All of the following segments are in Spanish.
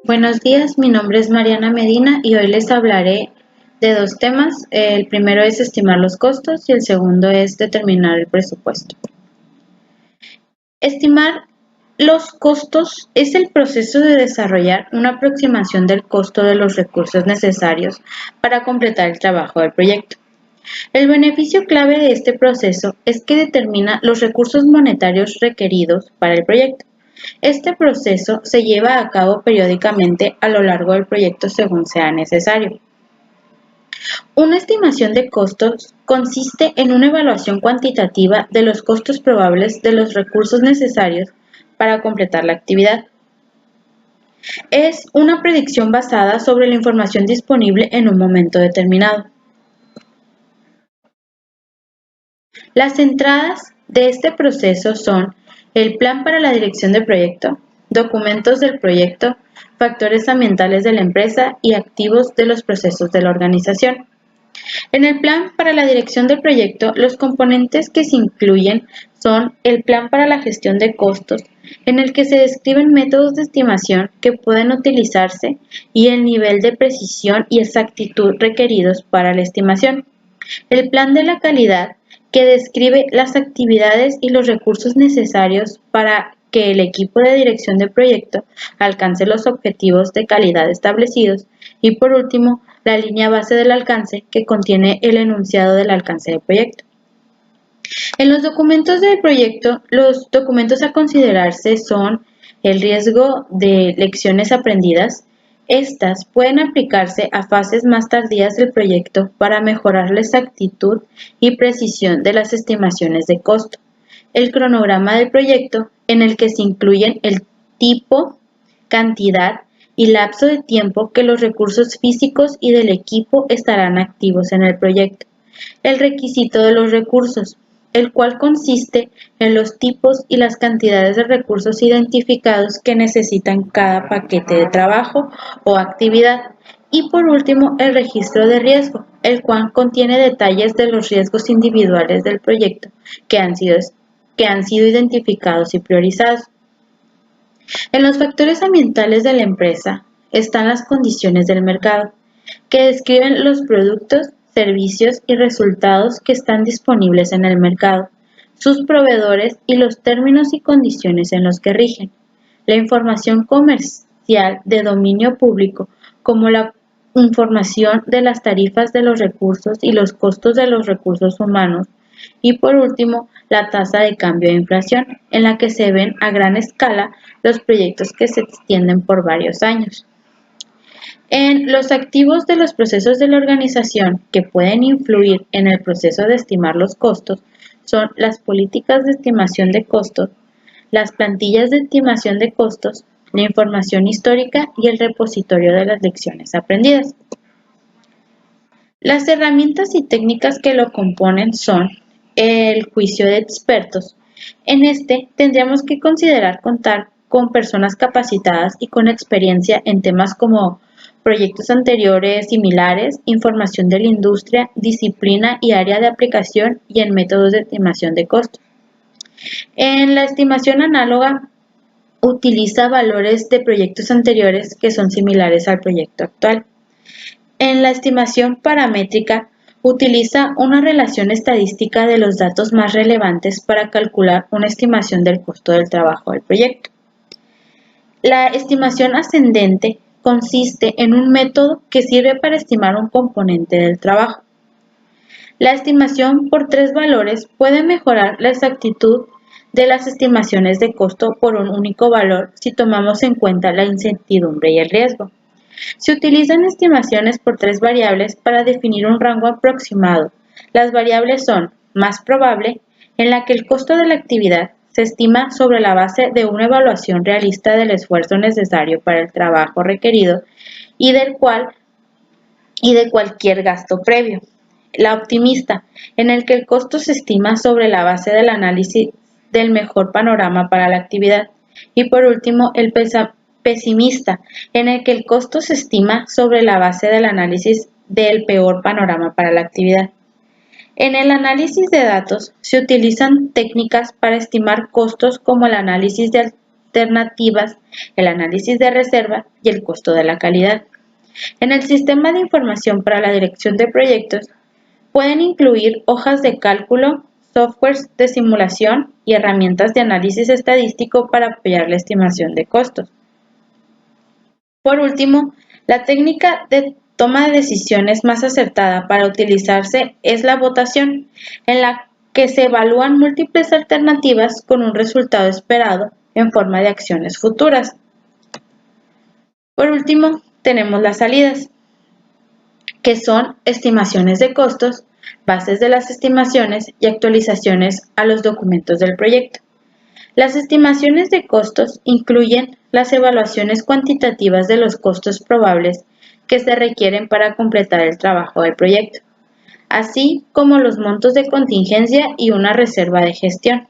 Buenos días, mi nombre es Mariana Medina y hoy les hablaré de dos temas. El primero es estimar los costos y el segundo es determinar el presupuesto. Estimar los costos es el proceso de desarrollar una aproximación del costo de los recursos necesarios para completar el trabajo del proyecto. El beneficio clave de este proceso es que determina los recursos monetarios requeridos para el proyecto. Este proceso se lleva a cabo periódicamente a lo largo del proyecto según sea necesario. Una estimación de costos consiste en una evaluación cuantitativa de los costos probables de los recursos necesarios para completar la actividad. Es una predicción basada sobre la información disponible en un momento determinado. Las entradas de este proceso son el plan para la dirección del proyecto, documentos del proyecto, factores ambientales de la empresa y activos de los procesos de la organización. En el plan para la dirección del proyecto, los componentes que se incluyen son el plan para la gestión de costos, en el que se describen métodos de estimación que pueden utilizarse y el nivel de precisión y exactitud requeridos para la estimación. El plan de la calidad, que describe las actividades y los recursos necesarios para que el equipo de dirección del proyecto alcance los objetivos de calidad establecidos. Y por último, la línea base del alcance, que contiene el enunciado del alcance del proyecto. En los documentos del proyecto, los documentos a considerarse son el riesgo de lecciones aprendidas. Estas pueden aplicarse a fases más tardías del proyecto para mejorar la exactitud y precisión de las estimaciones de costo. El cronograma del proyecto, en el que se incluyen el tipo, cantidad y lapso de tiempo que los recursos físicos y del equipo estarán activos en el proyecto. El requisito de los recursos, el cual consiste en los tipos y las cantidades de recursos identificados que necesitan cada paquete de trabajo o actividad. Y por último, el registro de riesgo, el cual contiene detalles de los riesgos individuales del proyecto que han sido identificados y priorizados. En los factores ambientales de la empresa están las condiciones del mercado, que describen los productos, servicios y resultados que están disponibles en el mercado, sus proveedores y los términos y condiciones en los que rigen. La información comercial de dominio público, como la información de las tarifas de los recursos y los costos de los recursos humanos. Y por último, la tasa de cambio de inflación, en la que se ven a gran escala los proyectos que se extienden por varios años. En los activos de los procesos de la organización que pueden influir en el proceso de estimar los costos son las políticas de estimación de costos, las plantillas de estimación de costos, la información histórica y el repositorio de las lecciones aprendidas. Las herramientas y técnicas que lo componen son el juicio de expertos. En este tendríamos que considerar contar con personas capacitadas y con experiencia en temas como proyectos anteriores similares, información de la industria, disciplina y área de aplicación y en métodos de estimación de costos. En la estimación análoga utiliza valores de proyectos anteriores que son similares al proyecto actual. En la estimación paramétrica utiliza una relación estadística de los datos más relevantes para calcular una estimación del costo del trabajo del proyecto. La estimación ascendente consiste en un método que sirve para estimar un componente del trabajo. La estimación por tres valores puede mejorar la exactitud de las estimaciones de costo por un único valor si tomamos en cuenta la incertidumbre y el riesgo. Se utilizan estimaciones por tres variables para definir un rango aproximado. Las variables son más probable, en la que el costo de la actividad se estima sobre la base de una evaluación realista del esfuerzo necesario para el trabajo requerido y de cualquier gasto previo. La optimista, en el que el costo se estima sobre la base del análisis del mejor panorama para la actividad. Y por último, el pesimista, en el que el costo se estima sobre la base del análisis del peor panorama para la actividad. En el análisis de datos se utilizan técnicas para estimar costos como el análisis de alternativas, el análisis de reserva y el costo de la calidad. En el sistema de información para la dirección de proyectos pueden incluir hojas de cálculo, softwares de simulación y herramientas de análisis estadístico para apoyar la estimación de costos. Por último, la técnica de toma de decisiones más acertada para utilizarse es la votación, en la que se evalúan múltiples alternativas con un resultado esperado en forma de acciones futuras. Por último, tenemos las salidas, que son estimaciones de costos, bases de las estimaciones y actualizaciones a los documentos del proyecto. Las estimaciones de costos incluyen las evaluaciones cuantitativas de los costos probables que se requieren para completar el trabajo del proyecto, así como los montos de contingencia y una reserva de gestión.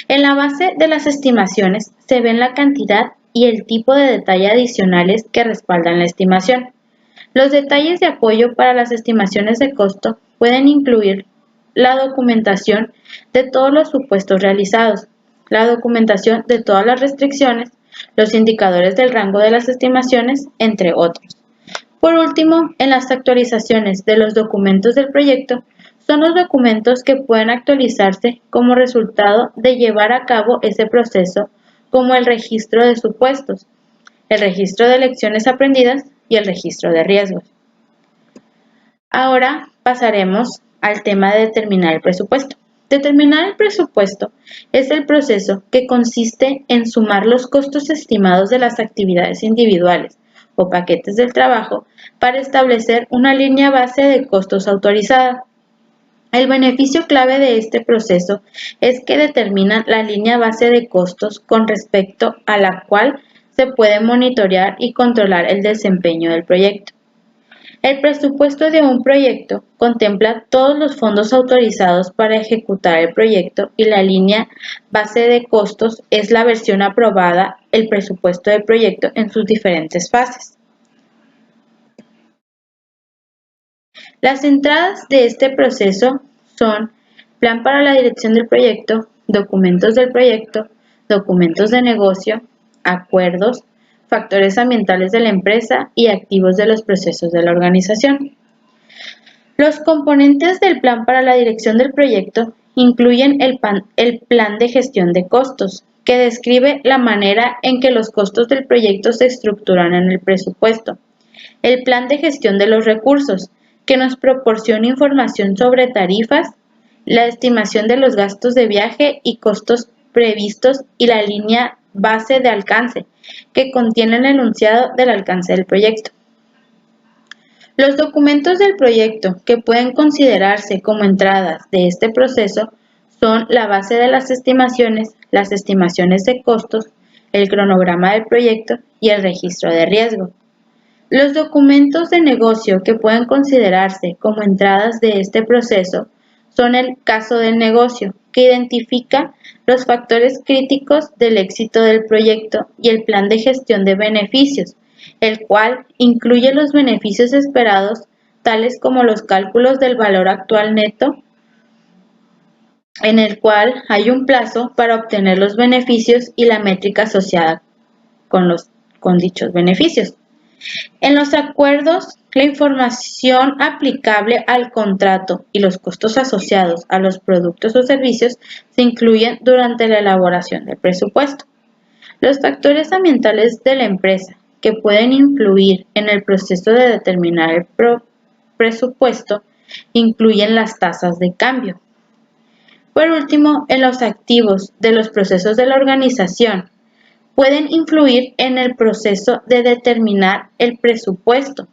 En la base de las estimaciones se ven la cantidad y el tipo de detalle adicionales que respaldan la estimación. Los detalles de apoyo para las estimaciones de costo pueden incluir la documentación de todos los supuestos realizados, la documentación de todas las restricciones, los indicadores del rango de las estimaciones, entre otros. Por último, en las actualizaciones de los documentos del proyecto, son los documentos que pueden actualizarse como resultado de llevar a cabo ese proceso, como el registro de supuestos, el registro de lecciones aprendidas y el registro de riesgos. Ahora pasaremos al tema de determinar el presupuesto. Determinar el presupuesto es el proceso que consiste en sumar los costos estimados de las actividades individuales o paquetes del trabajo para establecer una línea base de costos autorizada. El beneficio clave de este proceso es que determina la línea base de costos con respecto a la cual se puede monitorear y controlar el desempeño del proyecto. El presupuesto de un proyecto contempla todos los fondos autorizados para ejecutar el proyecto y la línea base de costos es la versión aprobada, el presupuesto del proyecto en sus diferentes fases. Las entradas de este proceso son plan para la dirección del proyecto, documentos del proyecto, documentos de negocio, acuerdos, factores ambientales de la empresa y activos de los procesos de la organización. Los componentes del plan para la dirección del proyecto incluyen el plan de gestión de costos, que describe la manera en que los costos del proyecto se estructuran en el presupuesto. El plan de gestión de los recursos, que nos proporciona información sobre tarifas, la estimación de los gastos de viaje y costos previstos y la línea base de alcance, que contiene el enunciado del alcance del proyecto. Los documentos del proyecto que pueden considerarse como entradas de este proceso son la base de las estimaciones de costos, el cronograma del proyecto y el registro de riesgo. Los documentos de negocio que pueden considerarse como entradas de este proceso son el caso del negocio, que identifica los factores críticos del éxito del proyecto, y el plan de gestión de beneficios, el cual incluye los beneficios esperados, tales como los cálculos del valor actual neto, en el cual hay un plazo para obtener los beneficios y la métrica asociada con dichos beneficios. En los acuerdos, la información aplicable al contrato y los costos asociados a los productos o servicios se incluyen durante la elaboración del presupuesto. Los factores ambientales de la empresa que pueden influir en el proceso de determinar el presupuesto incluyen las tasas de cambio. Por último, en los activos de los procesos de la organización, pueden influir en el proceso de determinar el presupuesto.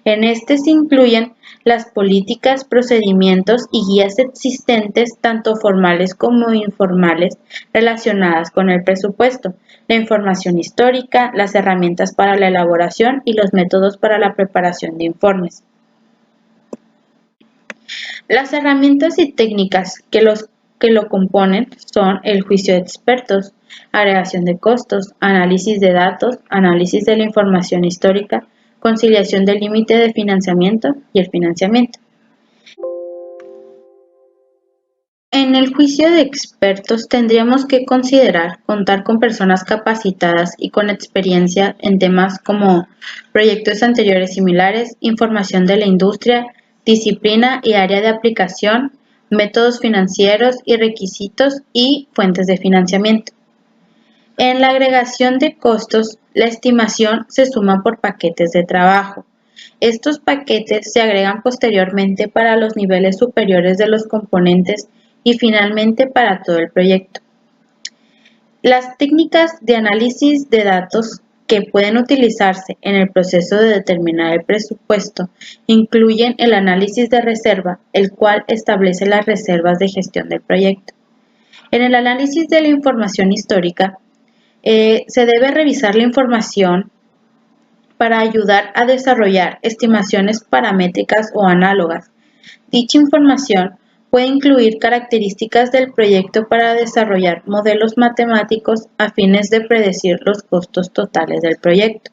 En este se incluyen las políticas, procedimientos y guías existentes, tanto formales como informales, relacionadas con el presupuesto, la información histórica, las herramientas para la elaboración y los métodos para la preparación de informes. Las herramientas y técnicas que lo componen son el juicio de expertos, agregación de costos, análisis de datos, análisis de la información histórica, conciliación del límite de financiamiento y el financiamiento. En el juicio de expertos tendríamos que considerar contar con personas capacitadas y con experiencia en temas como proyectos anteriores similares, información de la industria, disciplina y área de aplicación, métodos financieros y requisitos y fuentes de financiamiento. En la agregación de costos, la estimación se suma por paquetes de trabajo. Estos paquetes se agregan posteriormente para los niveles superiores de los componentes y finalmente para todo el proyecto. Las técnicas de análisis de datos que pueden utilizarse en el proceso de determinar el presupuesto incluyen el análisis de reserva, el cual establece las reservas de gestión del proyecto. En el análisis de la información histórica, se debe revisar la información para ayudar a desarrollar estimaciones paramétricas o análogas. Dicha información puede incluir características del proyecto para desarrollar modelos matemáticos a fines de predecir los costos totales del proyecto.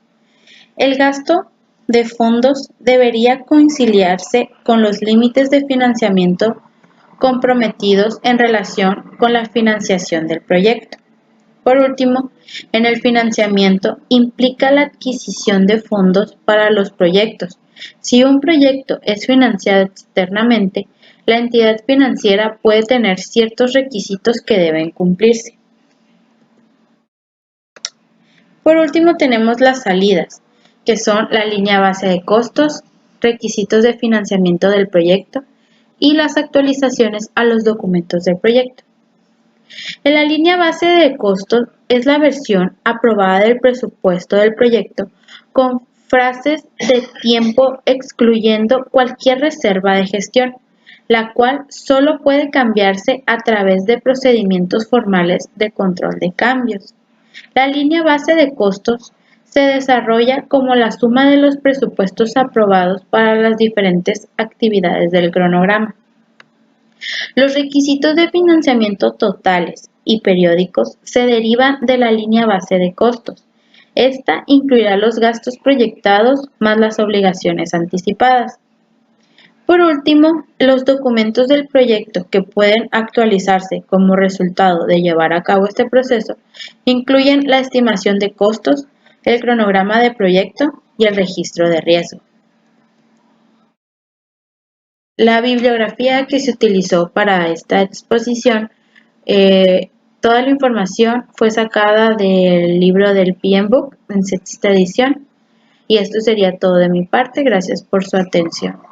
El gasto de fondos debería conciliarse con los límites de financiamiento comprometidos en relación con la financiación del proyecto. Por último, en el financiamiento implica la adquisición de fondos para los proyectos. Si un proyecto es financiado externamente, la entidad financiera puede tener ciertos requisitos que deben cumplirse. Por último, tenemos las salidas, que son la línea base de costos, requisitos de financiamiento del proyecto y las actualizaciones a los documentos del proyecto. En la línea base de costos es la versión aprobada del presupuesto del proyecto con frases de tiempo excluyendo cualquier reserva de gestión, la cual solo puede cambiarse a través de procedimientos formales de control de cambios. La línea base de costos se desarrolla como la suma de los presupuestos aprobados para las diferentes actividades del cronograma. Los requisitos de financiamiento totales y periódicos se derivan de la línea base de costos. Esta incluirá los gastos proyectados más las obligaciones anticipadas. Por último, los documentos del proyecto que pueden actualizarse como resultado de llevar a cabo este proceso incluyen la estimación de costos, el cronograma de proyecto y el registro de riesgo. La bibliografía que se utilizó para esta exposición, toda la información fue sacada del libro del PM Book en sexta edición. Y esto sería todo de mi parte. Gracias por su atención.